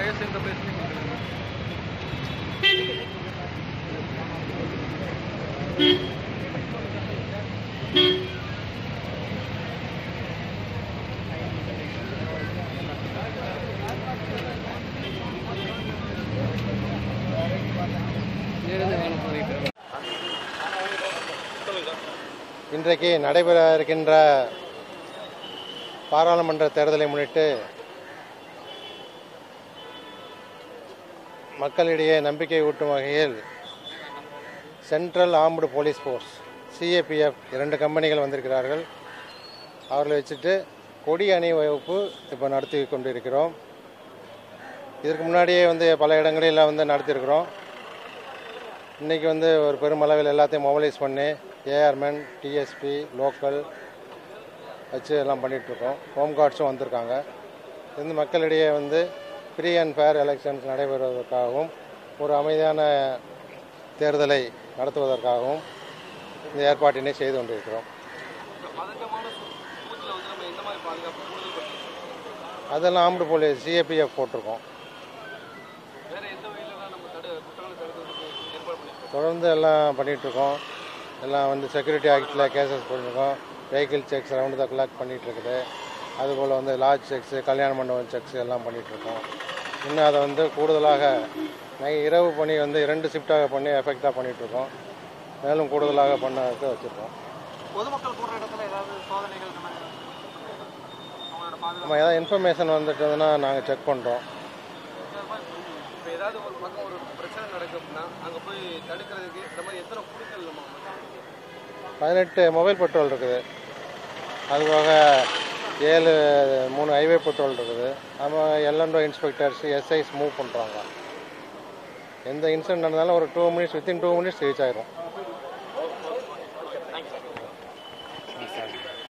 பேச இந்த பேசுறீங்க இன்றைக்கு நடைபெற இருக்கின்ற பாராளுமன்ற தேர்தலை முன்னிட்டு மக்களிடையே நம்பிக்கை ஊட்டும் வகையில் central armed police force CAPF 2 கம்பெனிகள் வந்திருக்கிறார்கள். அவர்களை வச்சுட்டு கொடி அணி வகுப்பு இப்போ நடத்தி கொண்டிருக்கிறோம். இதற்கு முன்னாடியே பல இடங்களில் நடத்தியிருக்கிறோம். இன்றைக்கி ஒரு பெருமளவில் எல்லாத்தையும் மொபைலைஸ் பண்ணி ஏஆர்மென், டிஎஸ்பி, லோக்கல் வச்சு எல்லாம் பண்ணிகிட்ருக்கோம். ஹோம் கார்ட்ஸும் வந்திருக்காங்க. இது மக்களிடையே ஃப்ரீ அண்ட் ஃபேர் எலெக்ஷன்ஸ் நடைபெறுவதற்காகவும் ஒரு அமைதியான தேர்தலை நடத்துவதற்காகவும் இந்த ஏற்பாட்டினை செய்து கொண்டிருக்கிறோம். அதெல்லாம் ஆர்ம்டு போலீஸ் CAPF போட்டிருக்கோம். தொடர்ந்து எல்லாம் பண்ணிகிட்ருக்கோம். எல்லாம் செக்யூரிட்டி ஆக்டில் கேசஸ் பண்ணியிருக்கோம். Vehicle checks round the clock பண்ணிகிட்ருக்குது. அதுபோல் லாட்ஜ் செக்ஸு, கல்யாண மண்டபம் செக்ஸ் எல்லாம் பண்ணிகிட்ருக்கோம். இன்னும் அதை கூடுதலாக இரவு பணி 2 ஷிஃப்டாக பண்ணி எஃபெக்டாக பண்ணிகிட்ருக்கோம். மேலும் கூடுதலாக பண்ண வச்சுருக்கோம். பொதுமக்கள் கூடுற இடத்துல ஏதாவது சோதனைகள் நம்ம ஏதாவது இன்ஃபர்மேஷன் வந்துட்டதுன்னா நாங்கள் செக் பண்ணுறோம். இப்போ ஏதாவது ஒரு பக்கம் ஒரு பிரச்சனை நடக்குதுன்னா அங்கே போய் தடுக்கிறதுக்கு இந்த மாதிரி எத்தனை குழுக்கள் நம்ம 18 மொபைல் பெட்ரோல் இருக்குது. அதுபோக 3 ஹைவே பெட்ரோல் இருக்குது. நம்ம LNO இன்ஸ்பெக்டர்ஸ், SIs மூவ் பண்ணுறாங்க. எந்த இன்சிடென்ட் நடந்தாலும் ஒரு 2 மினிட்ஸ், வித்தின் 2 மினிட்ஸ் ரீச் ஆயிரும்.